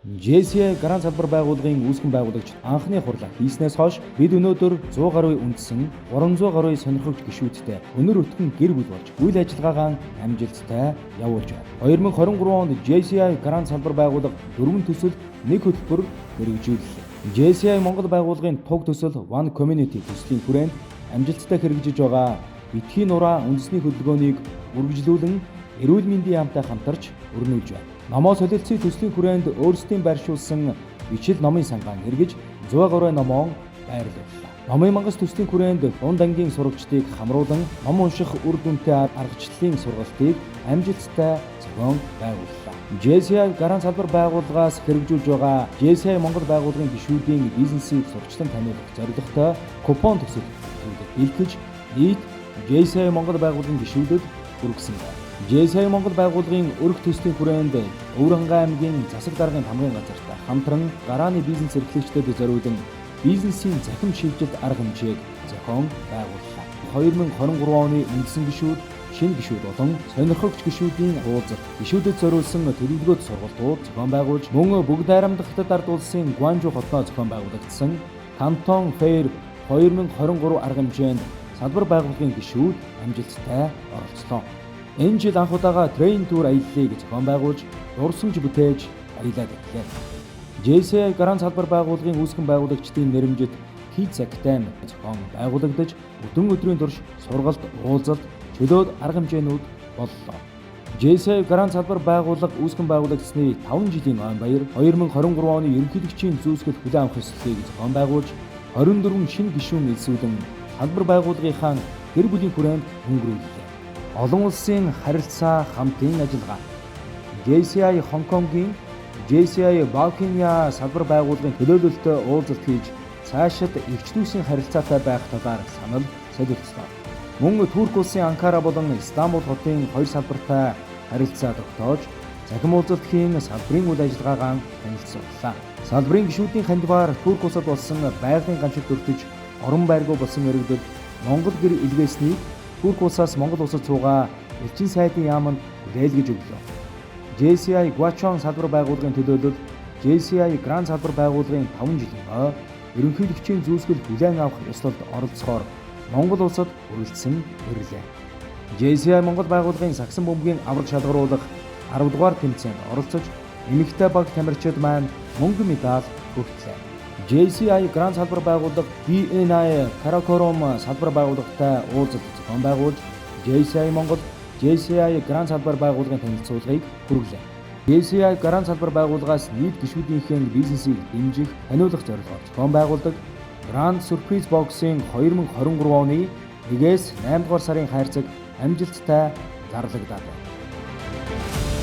JCI Гранд салбар байгууллагын үүсгэн байгуулагч анхны хурлаа хийснээс хойш бид өнөөдөр 100 гаруй үндсэн 300 гаруй сонирхогч гишүүдтэй өнөр өтгөн гэр бүл болж үйл ажиллагаагаа амжилттай явуулж байна. 2023 онд JCI Гранд салбар байгууллага 4 төсөл 1 хөтөлбөр хэрэгжүүллээ. JCI Монгол байгууллагын туг төсөл One Community төслийн хүрээнд амжилттай хэрэгжиж байгаа битгий нураа үндэсний хөдөлгөөнийг үргэлжлүүлэн эрүүл мэндийн яамтай хамтарч өрнүүлж байна. Номоо солилцсон төслийн хүрээнд өөрсдийн байршуулсан бичил номын сангаан хэрэгж 100 гаруй номоо байрлууллаа. Номын мангас төслийн хүрээнд дунд ангийн сурагчдыг хамруулан ном унших үр дүнтэй аргачлалын сургалтыг амжилттай зохион байгууллаа. JCI Гранд салбар байгууллагаас хэрэгжүүлж байгаа JCI Монгол байгууллагын гишүүдийн бизнесийг сурчлан таниулах зорилготой купон төсөл бэлтгэж нийт JCI Монгол байгууллагын гишүүдэд хүргэсэн байна. JCI Монгол байгууллагын өрх төслийн хүрээнд Өвөрхангай аймгийн засаг даргын хамгын газартай хамтран гарааны бизнес эрхлэгчдэд зориулан бизнесийн захим шилжилт арга хэмжээг зохион байгууллаа. 2023 оны үндсэн гишүүд, шинэ гишүүд болон сонирхогч гишүүдийн уулзалт, гишүүдэд зориулсан төлөвлөгөөт сургалтууд зохион байгуулж, мөн бүгд найрамдахтад ард улсын Гуанжу хотноо зохион байгуулагдсан Кантон Фэйр 2023 арга хэмжээнд салбар байгууллагын гишүүд амжилттай оролцлоо. Энэ жил анх удаага трейн тур аяллыг зохион байгуулж, дурсамж бүтээж аялаад ирлээ. JCI Гранд салбар байгууллагын үүсгэн байгуулагчдын нэрэмжит Kids Academy зохион байгуулагдаж, өдрөн өдрийн турш сургалт, уулзалт, чөлөөт арга хэмжээнүүд боллоо. JCI Гранд салбар байгууллага үүсгэн байгуулагдсны 5 жилийн он баяр 2023 оны ерөнхийлөгчийн зүйсгэл хүлээн авах ёслолыг зохион байгуулж, 24 шинэ гишүүн элсүүлэн салбар байгууллагынхаа гэр бүлийн хүрээнд өнгөрүүллээ. Олон улсын харилцаа хамтын ажиллагаа. JCI Хонконгийн JCI Балкиня салбар байгууллагын төлөөлөлтөд уулзалт хийж цаашид эрч дүүсийн харилцаатай байх талаар санал солилцлоо. Мөн Турк улсын Анкара болон Стамбул хотын хоёр салбартай харилцаа тогтоож, захим уулзалт хийн салбарын үйл ажиллагаагаа танилцууллаа. Салбарын гишүүдийн хандиваар Турк улсад болсон байгалийн ганцлт өртөж, орон байргүй болсон иргэдэд Монгол гэр илгээснийг Турк улсаас Монгол улсад суугаа элчин сайдын яамд хүлээлгэж өглөө. JCI Гуачон салбар байгууллагын төлөөлөл JCI Гранд салбар байгууллагын 5 жилийн ерөнхийлөгчийн зүйсгэл хүлээн авах ёслолд оролцохоор Монгол улсад хүрэлцсэн ирлээ. JCI Монгол байгууллагын сагсан бөмбөгийн авраг шалгаруулах 10 дугаар тэмцээнд оролцож, эмэгтэй баг тамирчид маань мөнгөн медаль хүртэлээ. JCI Гранд салбар байгууллага BNI Каракорум салбар байгууллагатай уулзалт зохион байгуулж, JCI Монгол, JCI Гранд салбар байгууллагын танилцуулгыг хүргэлээ. JCI Гранд салбар байгууллагаас нийт гишүүдийнхээ бизнесийг дэмжих, таниулах зорилгоор зохион байгуулдаг Grand Surprise Box-ийн 2023 оны 1-8 дугаар сарын хайрцаг амжилттай зарлагдаад байна.